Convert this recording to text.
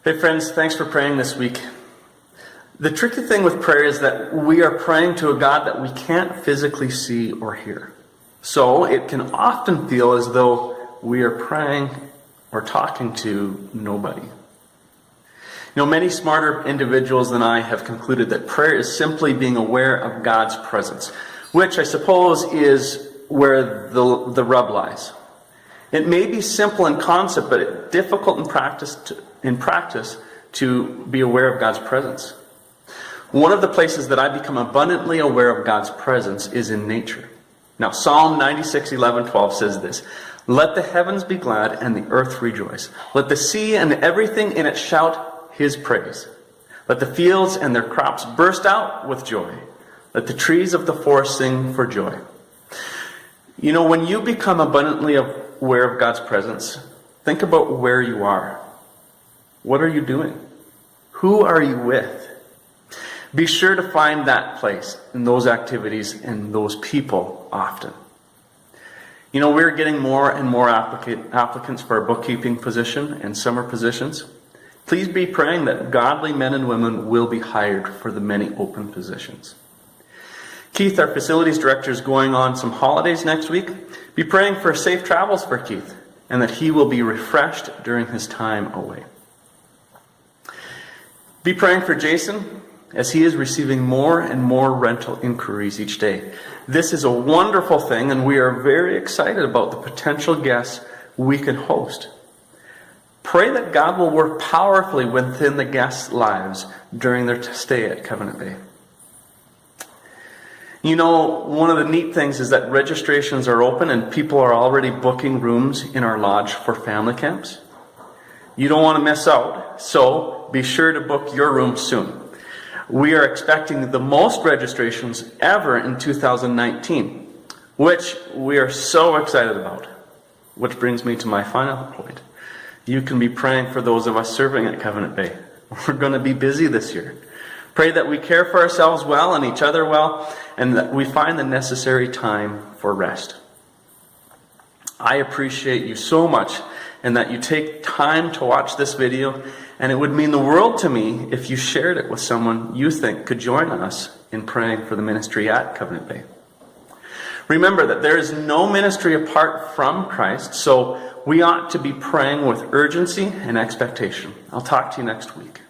Hey friends, thanks for praying this week. The tricky thing with prayer is that we are praying to a God that we can't physically see or hear. So it can often feel as though we are praying or talking to nobody. Many smarter individuals than I have concluded that prayer is simply being aware of God's presence, which I suppose is where the rub lies. It may be simple in concept, but it's difficult in practice to be aware of God's presence. One of the places that I become abundantly aware of God's presence is in nature. Now, Psalm 96:11-12 says this: "Let the heavens be glad and the earth rejoice. Let the sea and everything in it shout His praise. Let the fields and their crops burst out with joy. Let the trees of the forest sing for joy." When you become abundantly aware of God's presence, think about where you are. What are you doing? Who are you with? Be sure to find that place and those activities and those people often. We're getting more and more applicants for our bookkeeping position and summer positions. Please be praying that godly men and women will be hired for the many open positions. Keith, our facilities director, is going on some holidays next week. Be praying for safe travels for Keith and that he will be refreshed during his time away. Be praying for Jason as he is receiving more and more rental inquiries each day. This is a wonderful thing, and we are very excited about the potential guests we can host. Pray that God will work powerfully within the guests' lives during their stay at Covenant Bay. One of the neat things is that registrations are open and people are already booking rooms in our lodge for family camps. You don't want to miss out, so be sure to book your room soon. We are expecting the most registrations ever in 2019, which we are so excited about. Which brings me to my final point. You can be praying for those of us serving at Covenant Bay. We're going to be busy this year. Pray that we care for ourselves well and each other well, and that we find the necessary time for rest. I appreciate you so much, and that you take time to watch this video, and it would mean the world to me if you shared it with someone you think could join us in praying for the ministry at Covenant Bay. Remember that there is no ministry apart from Christ, so we ought to be praying with urgency and expectation. I'll talk to you next week.